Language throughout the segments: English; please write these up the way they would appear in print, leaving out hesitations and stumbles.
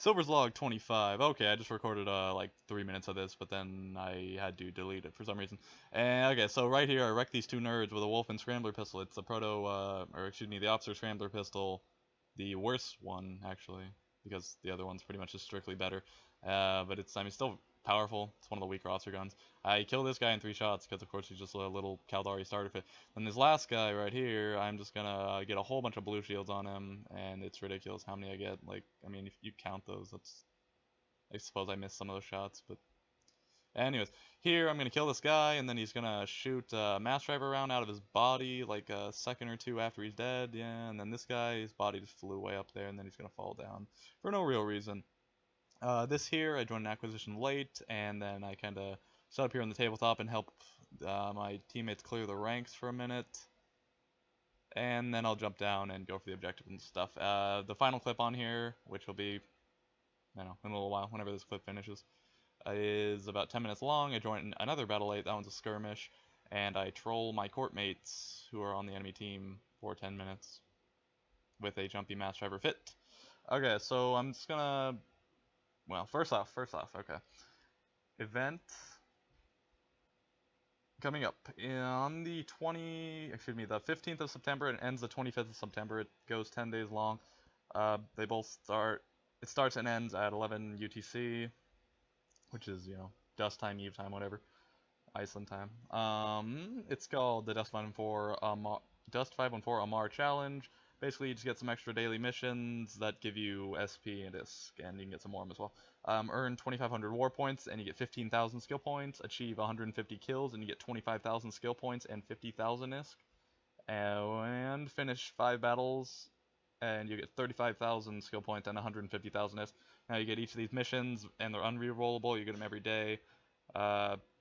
Silver's log 25. Okay, I just recorded like 3 minutes of this, but then I had to delete it for some reason. And okay, so right here I wrecked these two nerds with a Wolf and Scrambler pistol. It's the or excuse me, the Officer Scrambler pistol, the worst one actually, because the other one's pretty much just strictly better. But it's, I mean, still powerful. It's one of the weaker officer guns. I killed this guy in 3 shots because of course he's just a little Caldari starter fit. Then this last guy right here, I'm just gonna get a whole bunch of blue shields on him, and it's ridiculous how many I get. Like, I mean, if you count those, that's, I suppose I missed some of those shots, but anyways, here I'm gonna kill this guy, and then he's gonna shoot a mass driver round out of his body like a second or two after he's dead. Yeah, and then this guy, his body just flew way up there, and then he's gonna fall down for no real reason. This here, I joined an acquisition late, and then I kind of set up here on the tabletop and help my teammates clear the ranks for a minute. And then I'll jump down and go for the objective and stuff. The final clip on here, which will be, I don't know, in a little while, whenever this clip finishes, is about 10 minutes long. I joined another battle late, that one's a skirmish, and I troll my court mates who are on the enemy team for 10 minutes with a jumpy mass driver fit. Okay, so I'm just gonna, well, first off, okay. Event coming up on the the 15th of September and ends the 25th of September. It goes 10 days long. They both start, it starts and ends at 11 UTC, which is, you know, dust time, Eve time, whatever, Iceland time. It's called the Dust 514 Amar Challenge. Basically, you just get some extra daily missions that give you SP and disc, and you can get some more as well. Earn 2,500 war points, and you get 15,000 skill points. Achieve 150 kills, and you get 25,000 skill points and 50,000 ISK. And finish 5 battles, and you get 35,000 skill points and 150,000 ISK. Now you get each of these missions, and they're unrerollable. You get them every day.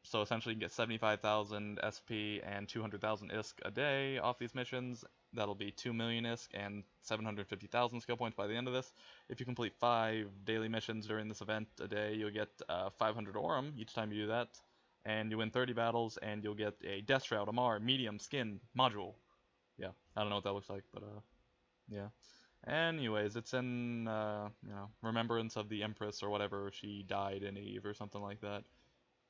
So essentially you can get 75,000 SP and 200,000 ISK a day off these missions. That'll be 2 million ISK and 750,000 skill points by the end of this. If you complete 5 daily missions during this event a day, you'll get 500 Aurum each time you do that. And you win 30 battles, and you'll get a Death Shroud, Amar, Medium, Skin, Module. Yeah, I don't know what that looks like, but yeah. Anyways, it's in, you know, remembrance of the Empress or whatever. She died in Eve or something like that.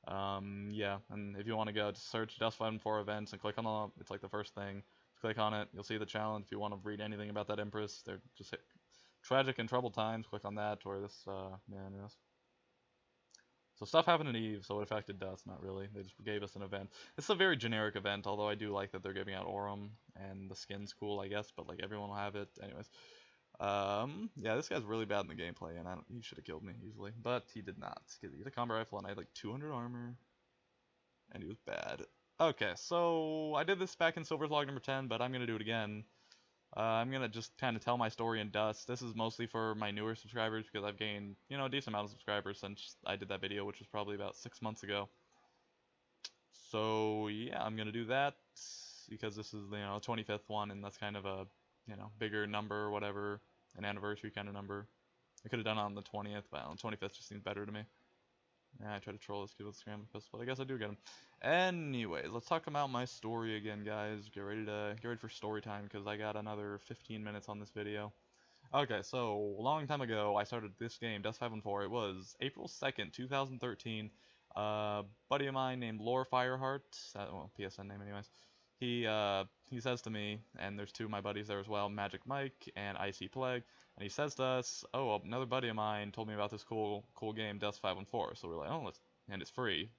Yeah, and if you want to go, just search Dust 514 events and click on the, it's like the first thing. Just click on it, you'll see the challenge. If you want to read anything about that Empress, they're just tragic and troubled times. Click on that, or this, man, yes. So stuff happened in Eve, so it affected Dust, not really. They just gave us an event. It's a very generic event, although I do like that they're giving out Aurum, and the skin's cool, I guess, but like everyone will have it. Anyways. Yeah, this guy's really bad in the gameplay, and he should have killed me easily, but he did not, because he had a combat rifle, and I had like 200 armor, and he was bad. Okay, so I did this back in Silver's Log number 10, but I'm going to do it again. I'm going to just kind of tell my story in Dust. This is mostly for my newer subscribers, because I've gained, you know, a decent amount of subscribers since I did that video, which was probably about 6 months ago. So, yeah, I'm going to do that, because this is, you know, 25th one, and that's kind of a, you know, bigger number or whatever, an anniversary kind of number. I could have done it on the 20th, but on the 25th just seems better to me. Yeah, I try to troll this kid with Scramble Pistol, but I guess I do get him. Anyways, let's talk about my story again, guys. Get ready for story time, because I got another 15 minutes on this video. Okay, so a long time ago, I started this game, Dust 514. It was April 2nd, 2013. Buddy of mine named Lore Fireheart, well, PSN name anyways. He says to me, and there's 2 of my buddies there as well, Magic Mike and Icy Plague, and he says to us, oh, another buddy of mine told me about this cool game, Dust 514. So we're like, oh, and it's free.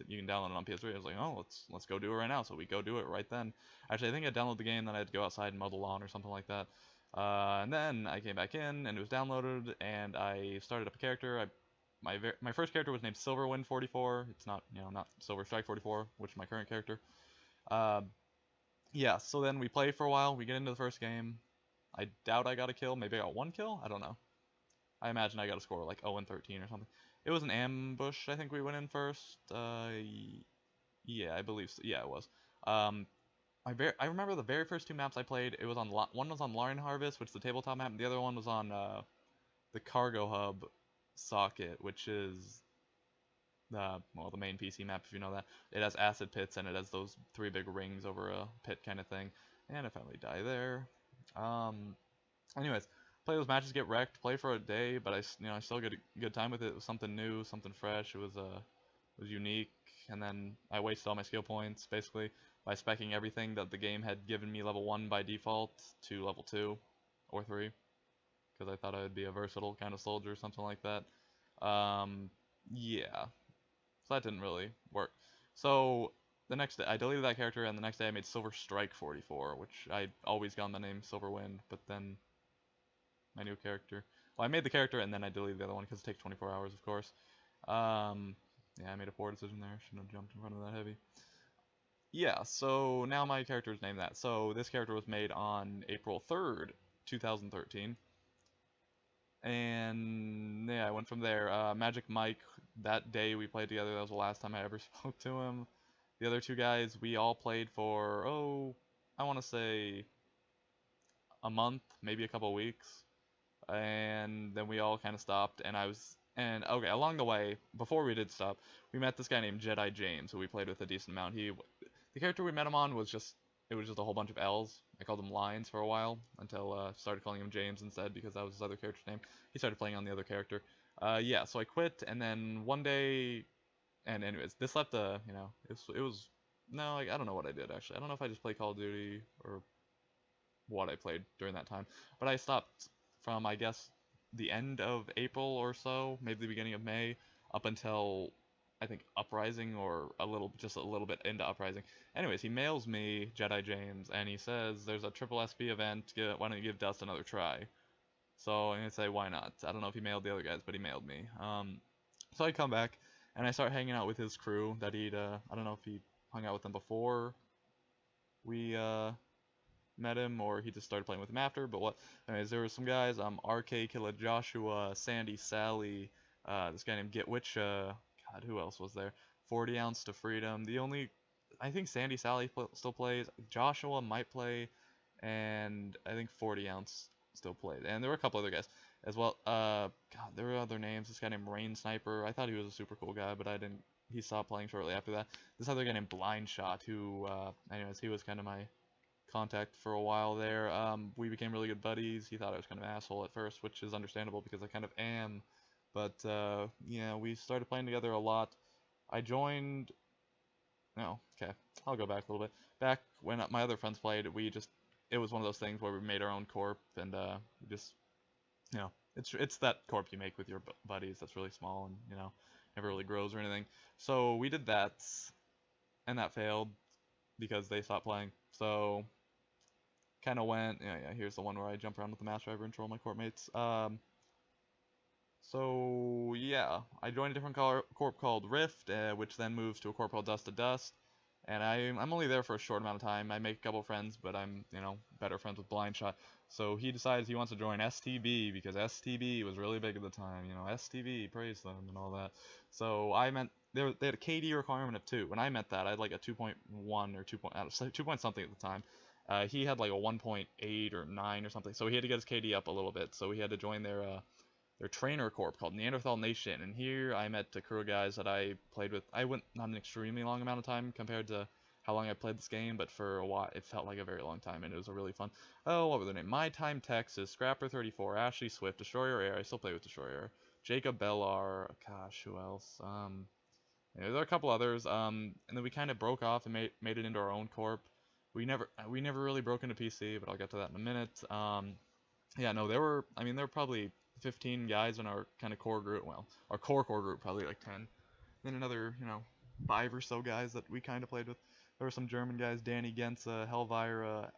You can download it on PS3. I was like, oh, let's go do it right now. So we go do it right then. Actually, I think I downloaded the game, then I had to go outside and mow the lawn or something like that. And then I came back in, and it was downloaded, and I started up a character. My first character was named Silverwind 44. It's not, you know, not Silver Strike 44, which is my current character. Yeah, so then we play for a while, we get into the first game. I doubt I got a kill, maybe I got 1 kill, I don't know. I imagine I got a score like 0 and 13 or something. It was an ambush, I think we went in first. Yeah, I believe so. Yeah, it was. I remember the very first 2 maps I played, it was on, one was on Larian Harvest, which is the tabletop map, and the other one was on the Cargo Hub socket, which is well, the main PC map, if you know that. It has acid pits, and it has those 3 big rings over a pit kind of thing. And I finally die there. Anyways, play those matches, get wrecked, play for a day, but I still get a good time with it. It was something new, something fresh. It was unique, and then I wasted all my skill points basically by specking everything that the game had given me level 1 by default to level 2 or 3 because I thought I would be a versatile kind of soldier or something like that. Um, yeah, so that didn't really work. So the next day, I deleted that character, and the next day I made Silver Strike 44, which I always got the name Silver Wind, but then my new character. Well, I made the character and then I deleted the other one because it takes 24 hours, of course. Yeah, I made a poor decision there. Shouldn't have jumped in front of that heavy. Yeah, so now my character is named that. So this character was made on April 3rd, 2013. And yeah, I went from there. Magic Mike, that day we played together. That was the last time I ever spoke to him. The other two guys, we all played for, I want to say a month, maybe a couple weeks. And then we all kind of stopped, and okay, along the way, before we did stop, we met this guy named Jedi James, who we played with a decent amount. The character we met him on it was just a whole bunch of L's. I called him Lines for a while, until started calling him James instead, because that was his other character's name. He started playing on the other character. Yeah, so I quit, and then one day, and anyways, this left no, like, I don't know what I did, actually. I don't know if I just played Call of Duty, or what I played during that time. But I stopped from, I guess, the end of April or so, maybe the beginning of May, up until I think Uprising, or just a little bit into Uprising. Anyways, he mails me Jedi James, and he says there's a triple SP event. Why don't you give Dust another try? So I'm gonna say why not? I don't know if he mailed the other guys, but he mailed me. So I come back and I start hanging out with his crew that I don't know if he hung out with them before we met him, or he just started playing with him after. But what? Anyways, there were some guys. RK, Killa Joshua, Sandy, Sally, this guy named God, who else was there? 40 ounce to freedom. I think Sandy Sally still plays. Joshua might play, and I think 40 ounce still plays. And there were a couple other guys as well. God, there were other names. This guy named Rain Sniper. I thought he was a super cool guy, but I didn't. He stopped playing shortly after that. This other guy named Blind Shot, who, anyways, he was kind of my contact for a while there. We became really good buddies. He thought I was kind of an asshole at first, which is understandable because I kind of am. But yeah, we started playing together a lot. I joined. No, okay, I'll go back a little bit. Back when my other friends played, it was one of those things where we made our own corp, and we just, it's that corp you make with your buddies that's really small and never really grows or anything. So we did that, and that failed because they stopped playing. So kind of went, yeah, here's the one where I jump around with the master driver and troll my corp mates. So yeah, I joined a different corp called Rift, which then moves to a corp called Dust to Dust. And I'm only there for a short amount of time. I make a couple friends, but I'm, better friends with Blind Shot. So he decides he wants to join STB because STB was really big at the time. STB, praise them and all that. So they had a KD requirement of 2. When I met that, I had like a 2.1 or 2 point something at the time. He had like a 1.8 or 9 or something. So he had to get his KD up a little bit. So he had to join their trainer corp called Neanderthal Nation, and here I met a crew of guys that I played with. I went not an extremely long amount of time compared to how long I played this game, but for a while it felt like a very long time, and it was a really fun. Oh, what were their name? My Time Texas, Scrapper34, Ashley Swift, Destroyer Air. I still play with Destroyer Air. Jacob Bellar. Gosh, who else? There are a couple others. And then we kind of broke off and made it into our own corp. We never really broke into PC, but I'll get to that in a minute. Yeah, no, there were probably 15 guys in our kind of core group. Well, our core group, probably like 10. Then another, 5 or so guys that we kind of played with. There were some German guys, Danny Gensa, Helvira,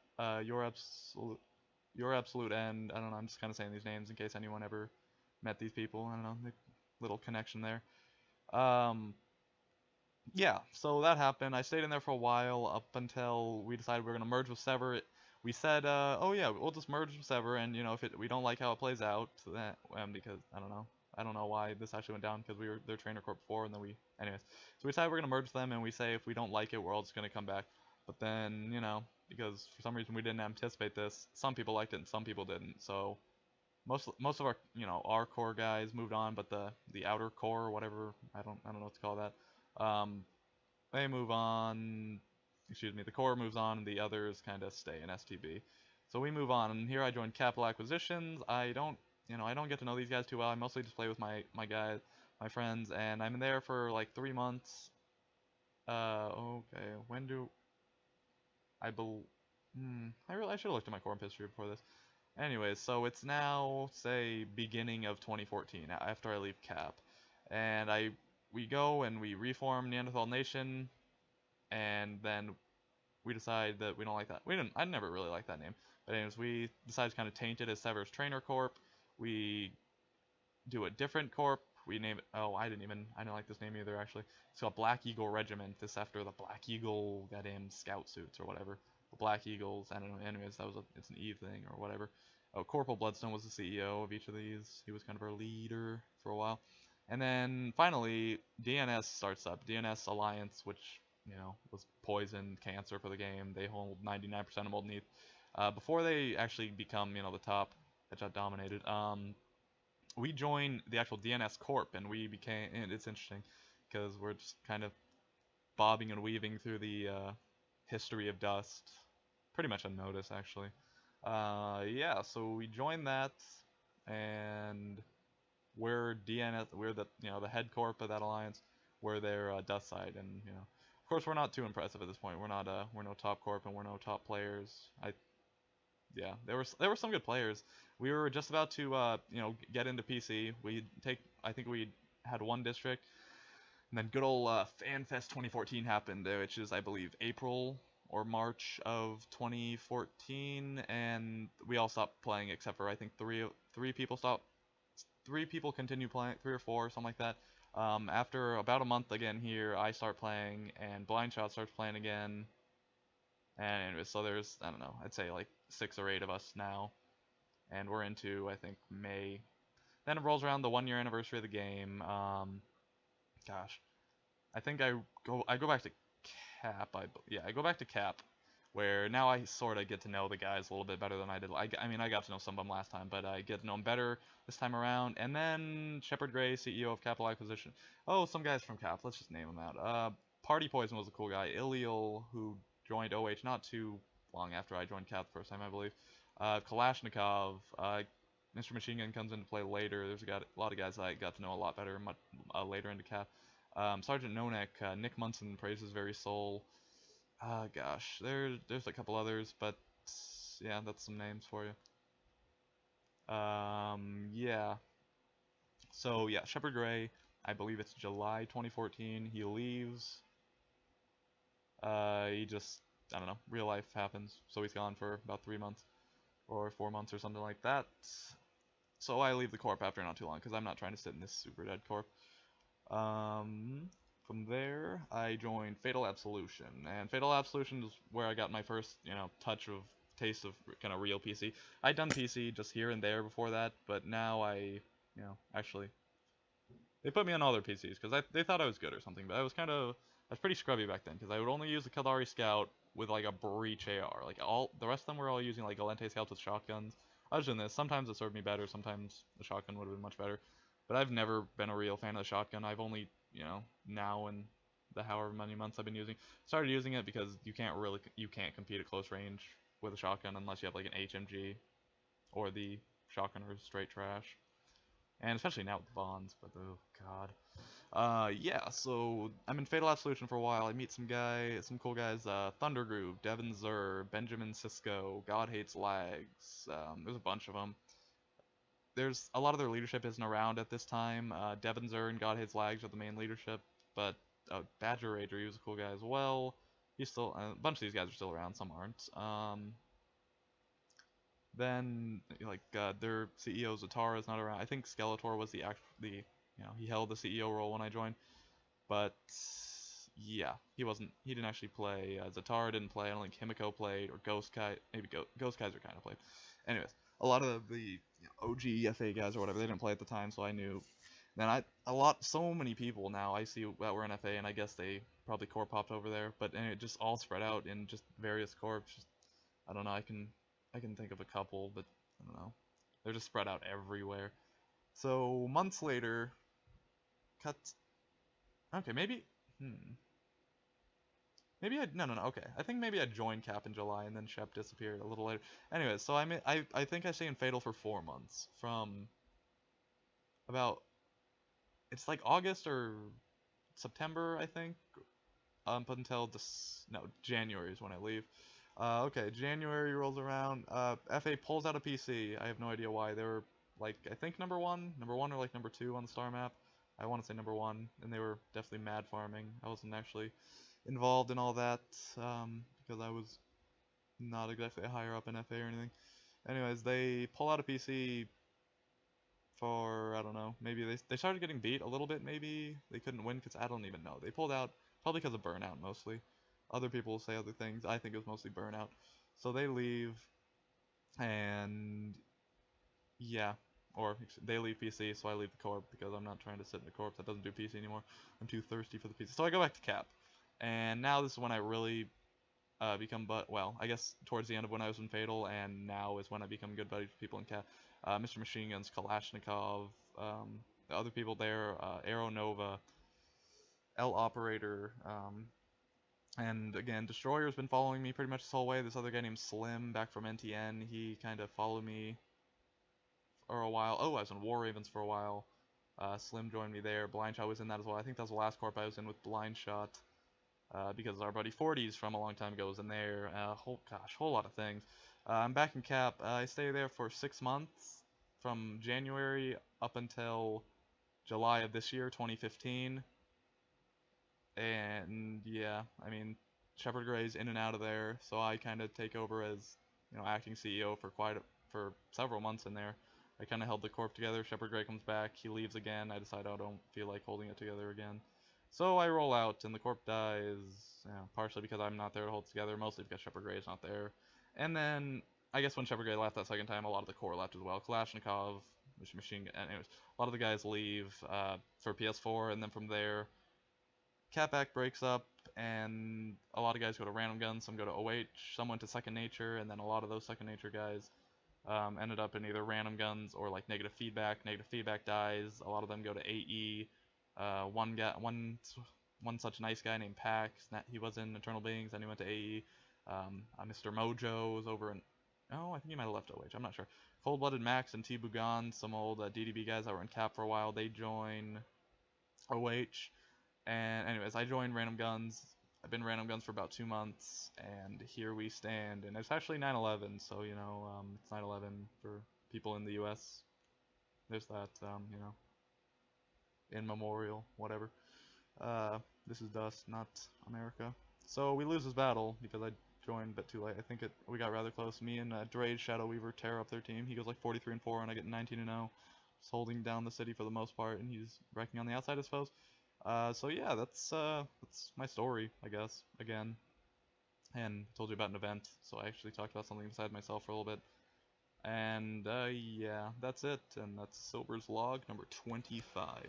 Your Absolute End. I don't know, I'm just kind of saying these names in case anyone ever met these people. I don't know, little connection there. Yeah, so that happened. I stayed in there for a while up until we decided we were going to merge with Sever. We said, oh yeah, we'll just merge with Sever, and if we don't like how it plays out, because I don't know why this actually went down, because we were their trainer corp before, and then anyways. So we decided we're going to merge them, and we say if we don't like it, we're all just going to come back. But then, because for some reason we didn't anticipate this, some people liked it and some people didn't. So most of our, our core guys moved on, but the outer core, or whatever, I don't know what to call that. They move on. Excuse me. The core moves on, and the others kind of stay in STB. So we move on, and here I joined Capital Acquisitions. I don't get to know these guys too well. I mostly just play with my guys, my friends, and I'm there for like 3 months. Okay, when do I bel? I should have looked at my corp history before this. Anyways, so it's now say beginning of 2014 after I leave Cap, and we go and we reform Neanderthal Nation, and then we decide that we don't like that. We didn't. I never really liked that name. But anyways, we decide to kind of taint it as Sever's Trainer Corp. We do a different corp. We name it. Oh, I didn't like this name either. Actually, it's called Black Eagle Regiment. This after the Black Eagle goddamn scout suits or whatever. The Black Eagles. I don't know. Anyways, it's an Eve thing or whatever. Oh, Corporal Bloodstone was the CEO of each of these. He was kind of our leader for a while. And then finally, DNS starts up. DNS Alliance, which was poison, cancer for the game. They hold 99% of Molten ETH. Before they actually become, the top, which I dominated, we joined the actual DNS Corp, and and it's interesting, because we're just kind of bobbing and weaving through the history of Dust, pretty much unnoticed, actually. Yeah, so we joined that, and we're the head corp of that alliance. We're their Dust side, and of course we're not too impressive at this point. We're no top corp, and we're no top players. Yeah, there were some good players. We were just about to get into PC. I think we had one district, and then good old FanFest 2014 happened, which is I believe April or March of 2014, and we all stopped playing except for I think three people stopped. Three people continue playing, three or four, something like that. After about a month again here, I start playing, and Blind Shot starts playing again. And anyways, so there's, I don't know, I'd say like 6 or 8 of us now. And we're into, I think, May. Then it rolls around the 1 year anniversary of the game. Gosh, I think I go back to Cap. I go back to Cap, where now I sort of get to know the guys a little bit better than I did. I mean, I got to know some of them last time, but I get to know them better this time around. And then Shepard Gray, CEO of Capital Acquisition. Oh, some guys from Cap. Let's just name them out. Party Poison was a cool guy. Iliel, who joined OH not too long after I joined Cap the first time, I believe. Kalashnikov. Mr. Machine Gun comes into play later. There's a lot of guys that I got to know a lot better much, later into Cap. Sergeant Nonek, Nick Munson praises very soul. Gosh, there's a couple others, but yeah, that's some names for you. Yeah. So yeah, Shepard Gray, I believe it's July 2014. He leaves. He just, I don't know, real life happens, so he's gone for about 3 months or 4 months or something like that. So I leave the corp after not too long because I'm not trying to sit in this super dead corp. From there, I joined Fatal Absolution, and Fatal Absolution is where I got my first, taste of kind of real PC. I'd done PC just here and there before that, but now actually, they put me on all their PCs because they thought I was good or something. But I was pretty scrubby back then because I would only use the Kaldari Scout with like a Breach AR. Like all the rest of them were all using like Galente Scouts with shotguns. I was doing this. Sometimes it served me better. Sometimes the shotgun would have been much better. But I've never been a real fan of the shotgun. I've only, now in the however many months I've been started using it because you can't compete at close range with a shotgun unless you have like an HMG or the shotgun or straight trash. And especially now with the bonds, but oh god. Yeah, so I'm in Fatal Absolution for a while. I meet some cool guys, Thundergroove, Devin Zur, Benjamin Sisko, God Hates Lags. There's a bunch of them. There's a lot of their leadership isn't around at this time. Devin Zur and God Hates Lags are the main leadership, but Badger Rager, he was a cool guy as well. He's still, a bunch of these guys are still around, some aren't. Then like their CEO Zatara is not around. I think Skeletor was he held the CEO role when I joined, but yeah, he didn't actually play. Zatara didn't play. I don't think Himiko played, or Ghost Kai, maybe Ghost Kaiser kind of played. Anyways, a lot of the OG FA guys or whatever, they didn't play at the time, so I knew. Then so many people now I see that were in FA, and I guess they probably core popped over there, but anyway, just all spread out in just various corps. I don't know. I can think of a couple, but I don't know. They're just spread out everywhere. So months later, cut. Okay, maybe. maybe I no no no okay. I think maybe I joined Cap in July and then Shep disappeared a little later. Anyways, so I think I stay in Fatal for 4 months from about it's like August or September I think up until this no January is when I leave. Okay, January rolls around. FA pulls out a PC. I have no idea why. They were like I think number one or like number two on the star map. I want to say number one, and they were definitely mad farming. I wasn't actually involved in all that because I was not exactly higher up in FA or anything. Anyways, they pull out a PC for I don't know. Maybe they started getting beat a little bit. Maybe they couldn't win because I don't even know. They pulled out probably because of burnout mostly. Other people say other things. I think it was mostly burnout. So they leave, and yeah, or they leave PC, so I leave the corp because I'm not trying to sit in a corp that doesn't do PC anymore. I'm too thirsty for the PC. So I go back to Cap, and now this is when I really become well, I guess towards the end of when I was in Fatal, and now is when I become good buddies with people in Cat. Mr. Machine Guns, Kalashnikov, the other people there, Aero Nova, L Operator, and again, Destroyer's been following me pretty much this whole way. This other guy named Slim, back from NTN, he kind of followed me for a while. Oh, I was in War Ravens for a while. Slim joined me there. Blind Shot was in that as well. I think that was the last corp I was in with Blind Shot. Because our buddy 40s from a long time ago was in there. Whole lot of things. I'm back in Cap. I stay there for 6 months, from January up until July of this year, 2015. And yeah, I mean, Shepard Gray's in and out of there, so I kind of take over as, acting CEO for several months in there. I kind of held the corp together. Shepard Gray comes back, he leaves again. I decide I don't feel like holding it together again. So I roll out, and the corp dies, partially because I'm not there to hold it together, mostly because Shepard Gray is not there. And then, I guess when Shepard Gray left that second time, a lot of the core left as well. Kalashnikov, Machine Gun, anyways, a lot of the guys leave for PS4, and then from there, Catback breaks up, and a lot of guys go to Random Guns, some go to OH, some went to Second Nature, and then a lot of those Second Nature guys ended up in either Random Guns or like Negative Feedback. Negative Feedback dies. A lot of them go to AE. One such nice guy named Pax, he was in Eternal Beings, then he went to AE. Mr. Mojo was over in. Oh, I think he might have left OH. I'm not sure. Cold Blooded Max and T Bugan, some old DDB guys that were in Cap for a while, they join OH. And anyways, I joined Random Guns. I've been Random Guns for about 2 months, and here we stand. And it's actually 9/11, so it's 9/11 for people in the U.S. There's that, in memorial, whatever. This is Dust, not America. So we lose this battle because I joined a bit too late. I think we got rather close. Me and Drade Shadow Weaver tear up their team. He goes like 43-4, and I get 19-0. Just holding down the city for the most part, and he's wrecking on the outside, I suppose. So yeah, that's my story, I guess. Again, and told you about an event, so I actually talked about something beside myself for a little bit. And yeah, that's it, and that's Silver's log number 25.